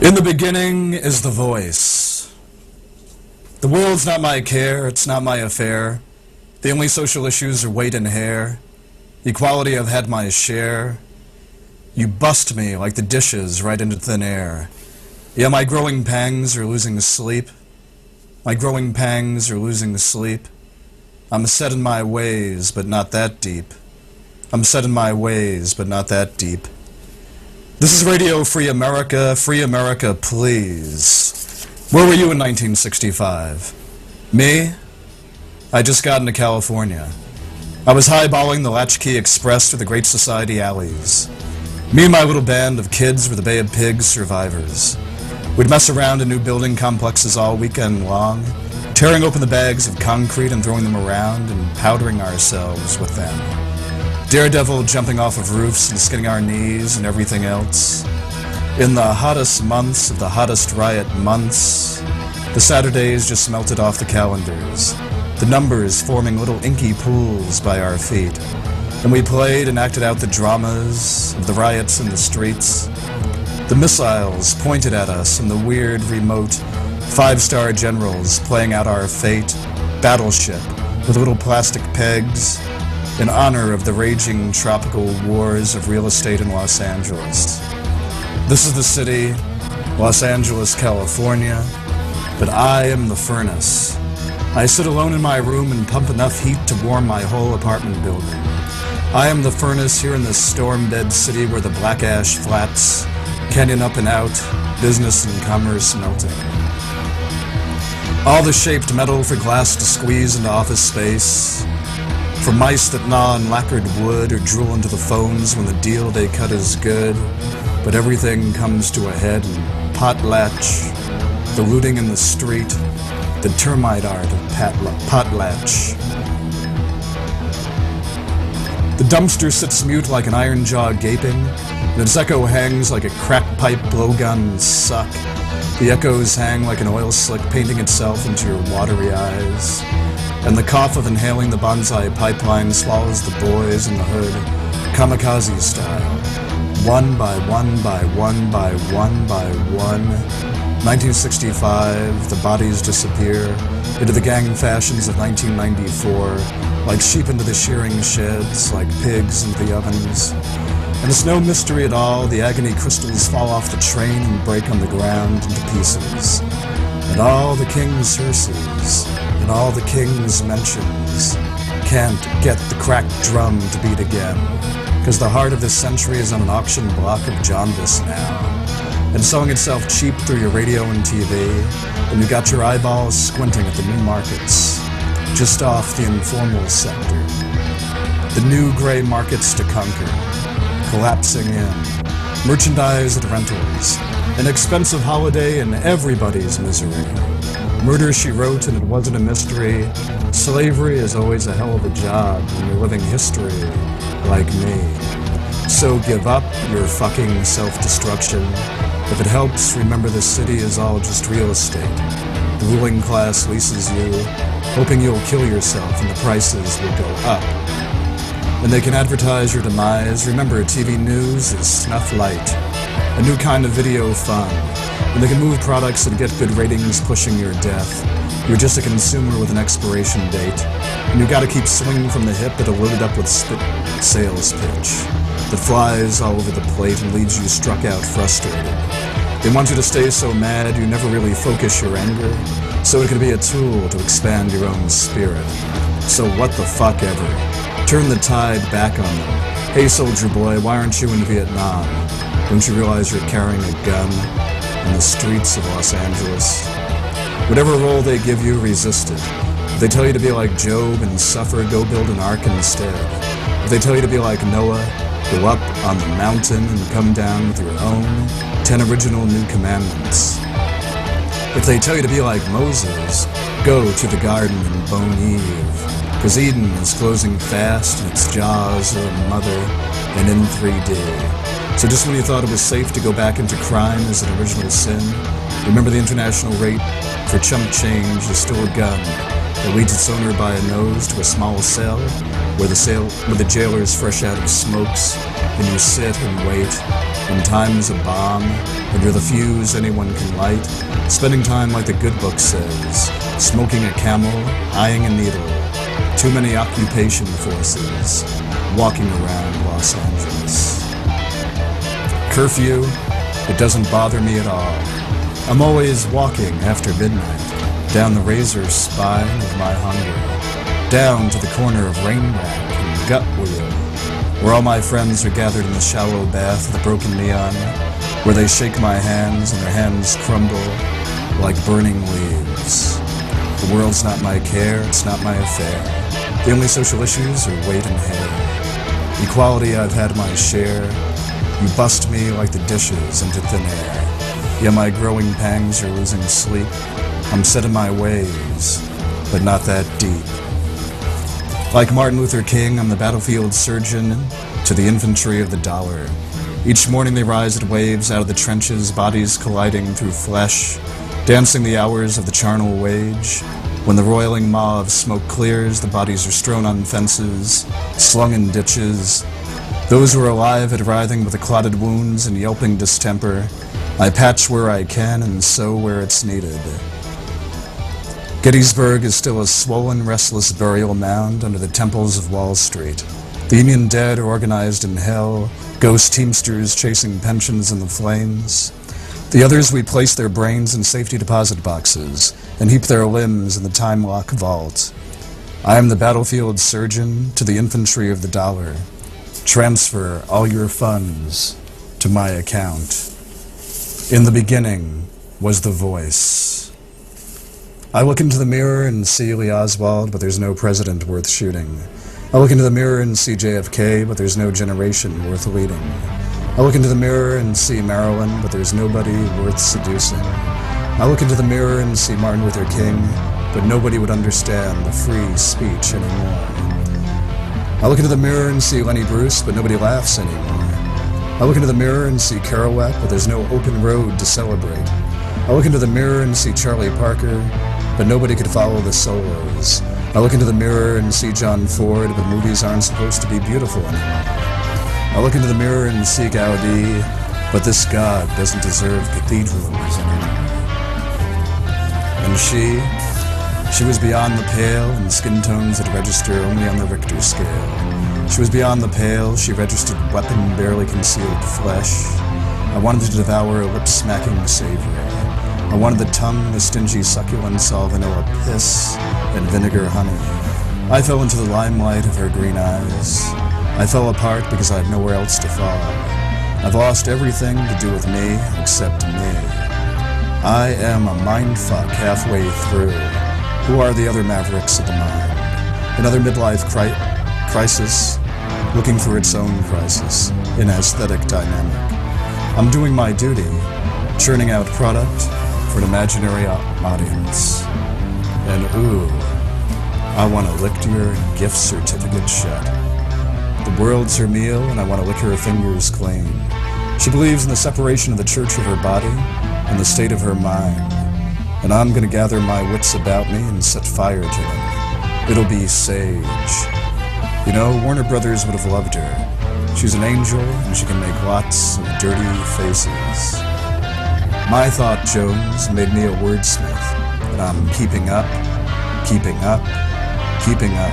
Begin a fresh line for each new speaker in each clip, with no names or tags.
In the beginning is the voice. The world's not my care, it's not my affair. The only social issues are weight and hair. Equality I've had my share. You bust me like the dishes right into thin air. Yeah, my growing pangs are losing sleep. My growing pangs are losing sleep. I'm set in my ways, but not that deep. I'm set in my ways, but not that deep. This is Radio Free America, please. Where were you in 1965? Me? I just got into California. I was highballing the Latchkey Express through the Great Society alleys. Me and my little band of kids were the Bay of Pigs survivors. We'd mess around in new building complexes all weekend long, tearing open the bags of concrete and throwing them around and powdering ourselves with them. Daredevil jumping off of roofs and skinning our knees and everything else. In the hottest months of the hottest riot months, the Saturdays just melted off the calendars, the numbers forming little inky pools by our feet. And we played and acted out the dramas of the riots in the streets. The missiles pointed at us and the weird, remote, five-star generals playing out our fate, battleship with little plastic pegs, in honor of the raging tropical wars of real estate in Los Angeles. This is the city, Los Angeles, California, but I am the furnace. I sit alone in my room and pump enough heat to warm my whole apartment building. I am the furnace here in this storm-dead city where the black ash flats, canyon up and out, business and commerce melting. All the shaped metal for glass to squeeze into office space, for mice that gnaw on lacquered wood or drool into the phones when the deal they cut is good, but everything comes to a head in potlatch, the looting in the street, the termite art of potlatch. The dumpster sits mute like an iron jaw gaping, and its echo hangs like a crack pipe blowgun suck. The echoes hang like an oil slick painting itself into your watery eyes. And the cough of inhaling the bonsai pipeline swallows the boys in the hood, kamikaze style. One by one by one by one by one. 1965, the bodies disappear into the gang fashions of 1994, like sheep into the shearing sheds, like pigs into the ovens. And it's no mystery at all, the agony crystals fall off the train and break on the ground into pieces. And all the king's hearses, and all the king's mentions can't get the cracked drum to beat again, because the heart of this century is on an auction block of jaundice now, and selling itself cheap through your radio and TV, and you got your eyeballs squinting at the new markets, just off the informal sector. The new gray markets to conquer, collapsing in, merchandise at rentals, an expensive holiday in everybody's misery. Murder, she wrote, and it wasn't a mystery. Slavery is always a hell of a job when you're living history like me. So give up your fucking self-destruction. If it helps, remember the city is all just real estate. The ruling class leases you, hoping you'll kill yourself and the prices will go up. And they can advertise your demise. Remember, TV news is snuff light, a new kind of video fun. And they can move products and get good ratings pushing your death. You're just a consumer with an expiration date. And you gotta keep swinging from the hip at a loaded up with spit sales pitch that flies all over the plate and leaves you struck out frustrated. They want you to stay so mad you never really focus your anger, so it could be a tool to expand your own spirit. So what the fuck ever. Turn the tide back on them. Hey soldier boy, why aren't you in Vietnam? Don't you realize you're carrying a gun in the streets of Los Angeles? Whatever role they give you, resist it. If they tell you to be like Job and suffer, go build an ark instead. If they tell you to be like Noah, go up on the mountain and come down with your own 10 original new commandments. If they tell you to be like Moses, go to the garden and bone Eve, because Eden is closing fast and its jaws are a mother and in 3D. So just when you thought it was safe to go back into crime as an original sin, remember the international rate for chump change is still a gun that leads its owner by a nose to a small cell where the jailer's fresh out of smokes, and you sit and wait, when time's a bomb, and you're the fuse anyone can light, spending time like the good book says, smoking a camel, eyeing a needle, too many occupation forces, walking around Los Angeles. Curfew, it doesn't bother me at all. I'm always walking after midnight, down the razor spine of my hunger, down to the corner of rain rack and gut wheel, where all my friends are gathered in the shallow bath of the broken neon, where they shake my hands and their hands crumble like burning leaves. The world's not my care, it's not my affair. The only social issues are weight and hair. Equality, I've had my share. You bust me like the dishes into thin air. Yeah, my growing pangs are losing sleep. I'm set in my ways, but not that deep. Like Martin Luther King, I'm the battlefield surgeon to the infantry of the dollar. Each morning they rise at waves out of the trenches, bodies colliding through flesh, dancing the hours of the charnel wage. When the roiling maw of smoke clears, the bodies are strewn on fences, slung in ditches. Those who are alive had writhing with the clotted wounds and yelping distemper. I patch where I can and sew where it's needed. Gettysburg is still a swollen, restless burial mound under the temples of Wall Street. The Union dead are organized in hell, ghost teamsters chasing pensions in the flames. The others, we place their brains in safety deposit boxes and heap their limbs in the time lock vault. I am the battlefield surgeon to the infantry of the dollar. Transfer all your funds to my account. In the beginning was the voice. I look into the mirror and see Lee Oswald, but there's no president worth shooting. I look into the mirror and see JFK, but there's no generation worth leading. I look into the mirror and see Marilyn, but there's nobody worth seducing. I look into the mirror and see Martin Luther King, but nobody would understand the free speech anymore. I look into the mirror and see Lenny Bruce, but nobody laughs anymore. I look into the mirror and see Kerouac, but there's no open road to celebrate. I look into the mirror and see Charlie Parker, but nobody could follow the solos. I look into the mirror and see John Ford, but movies aren't supposed to be beautiful anymore. I look into the mirror and see Gaudi, but this God doesn't deserve cathedrals anymore. And she was beyond the pale, and skin tones that register only on the Richter scale. She was beyond the pale, she registered weapon barely concealed flesh. I wanted to devour a lip-smacking savory. I wanted the tongue, the stingy succulence, all vanilla piss and vinegar honey. I fell into the limelight of her green eyes. I fell apart because I have nowhere else to fall. I've lost everything to do with me except me. I am a mindfuck halfway through. Who are the other mavericks of the mind? Another midlife crisis, looking for its own crisis in aesthetic dynamic. I'm doing my duty, churning out product for an imaginary audience. And ooh, I want to lick your gift certificate shut. The world's her meal, and I want to lick her fingers clean. She believes in the separation of the church of her body and the state of her mind. And I'm going to gather my wits about me and set fire to them. It'll be sage. You know, Warner Brothers would have loved her. She's an angel, and she can make lots of dirty faces. My Thought Jones made me a wordsmith, and I'm keeping up, keeping up, keeping up.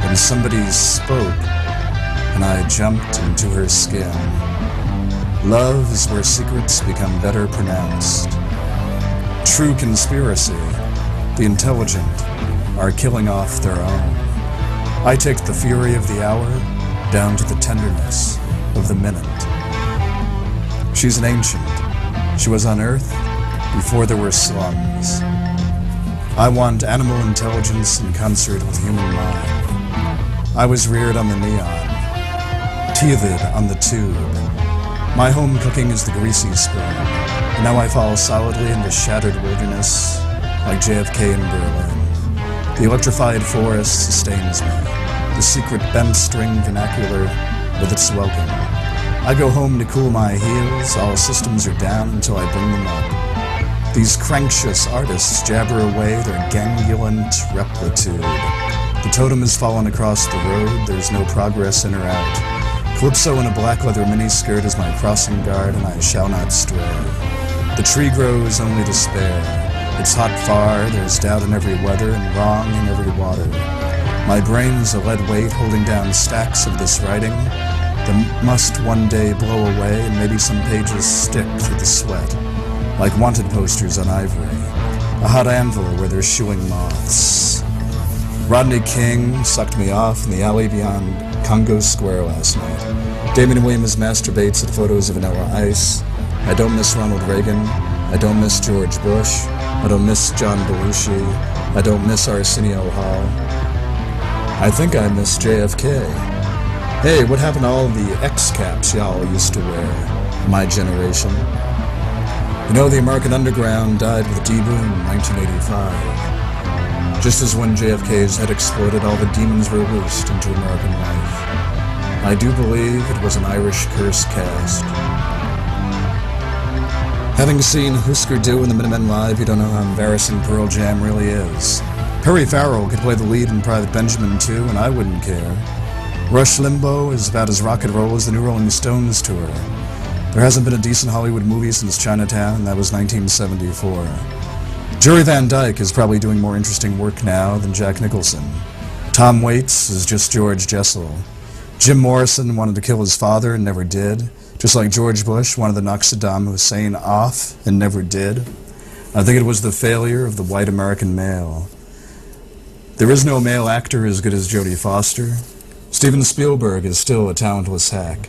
And somebody spoke, and I jumped into her skin. Love is where secrets become better pronounced. True conspiracy, the intelligent are killing off their own. I take the fury of the hour down to the tenderness of the minute. She's an ancient. She was on Earth before there were slums. I want animal intelligence in concert with human mind. I was reared on the neon, teethed on the tube. My home cooking is the greasy spoon, and now I fall solidly into shattered wilderness like JFK in Berlin. The electrified forest sustains me, the secret bent string vernacular with its welcome. I go home to cool my heels, all systems are down until I bring them up. These crankshus artists jabber away their gangulent repletude. The totem has fallen across the road, there's no progress in or out. Calypso in a black leather miniskirt is my crossing guard, and I shall not stray. The tree grows only to spare. It's hot far, there's doubt in every weather, and wrong in every water. My brain's a lead weight holding down stacks of this writing that must one day blow away, and maybe some pages stick through the sweat, like wanted posters on ivory. A hot anvil where they're shooing moths. Rodney King sucked me off in the alley beyond Congo Square last night. Damien Williams masturbates at photos of Vanilla Ice. I don't miss Ronald Reagan. I don't miss George Bush. I don't miss John Belushi. I don't miss Arsenio Hall. I think I miss JFK. Hey, what happened to all the X-caps y'all used to wear? My generation. You know, the American Underground died with D-Boom in 1985. Just as when JFK's head exploded, all the demons were loosed into American life. I do believe it was an Irish curse cast. Having seen Husker Du and the Minutemen live, you don't know how embarrassing Pearl Jam really is. Perry Farrell could play the lead in Private Benjamin too, and I wouldn't care. Rush Limbaugh is about as rock and roll as the new Rolling Stones tour. There hasn't been a decent Hollywood movie since Chinatown, and that was 1974. Jerry Van Dyke is probably doing more interesting work now than Jack Nicholson. Tom Waits is just George Jessel. Jim Morrison wanted to kill his father and never did, just like George Bush wanted to knock Saddam Hussein off and never did. I think it was the failure of the white American male. There is no male actor as good as Jodie Foster. Steven Spielberg is still a talentless hack.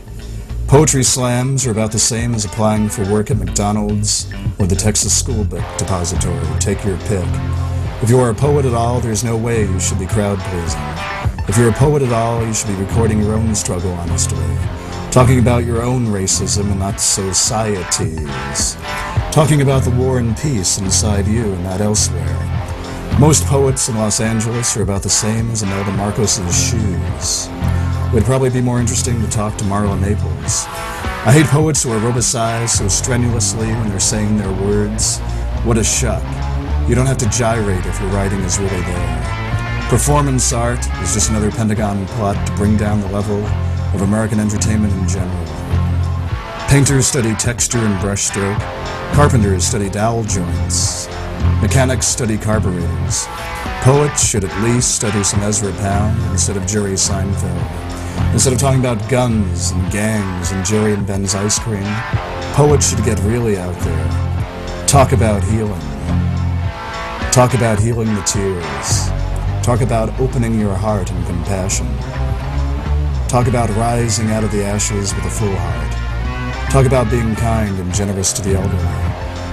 Poetry slams are about the same as applying for work at McDonald's or the Texas School Book Depository. Take your pick. If you are a poet at all, there's no way you should be crowd-pleasing. If you're a poet at all, you should be recording your own struggle honestly, talking about your own racism and not society's, talking about the war and peace inside you and not elsewhere. Most poets in Los Angeles are about the same as Imelda Marcos's shoes. It would probably be more interesting to talk to Marla Maples. I hate poets who aerobicize so strenuously when they're saying their words. What a shuck. You don't have to gyrate if your writing is really there. Performance art is just another Pentagon plot to bring down the level of American entertainment in general. Painters study texture and brushstroke. Carpenters study dowel joints. Mechanics study carburetors. Poets should at least study some Ezra Pound instead of Jerry Seinfeld. Instead of talking about guns and gangs and Jerry and Ben's ice cream, poets should get really out there. Talk about healing. Talk about healing the tears. Talk about opening your heart and compassion. Talk about rising out of the ashes with a full heart. Talk about being kind and generous to the elderly.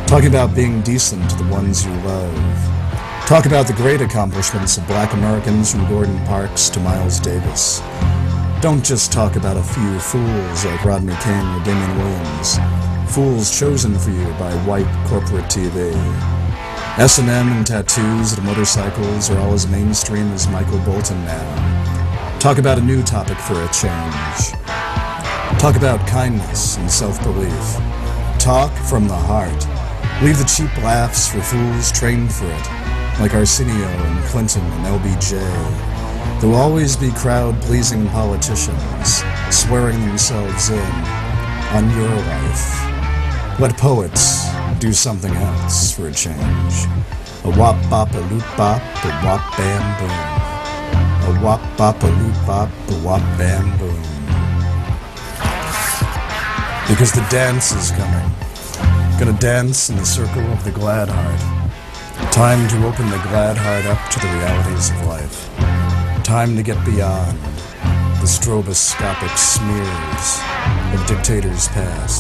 Talk about being decent to the ones you love. Talk about the great accomplishments of black Americans from Gordon Parks to Miles Davis. Don't just talk about a few fools like Rodney King or Damien Williams. Fools chosen for you by white corporate TV. S&M and tattoos and motorcycles are all as mainstream as Michael Bolton now. Talk about a new topic for a change. Talk about kindness and self-belief. Talk from the heart. Leave the cheap laughs for fools trained for it, like Arsenio and Clinton and LBJ. There will always be crowd-pleasing politicians swearing themselves in on your life. Let poets do something else for a change. A wop bop a loop bop, a wop bam boom. A wop bop a loop bop, a wop bam boom. Because the dance is coming. Gonna dance in the circle of the glad heart. Time to open the glad heart up to the realities of life. Time to get beyond the stroboscopic smears of dictators past.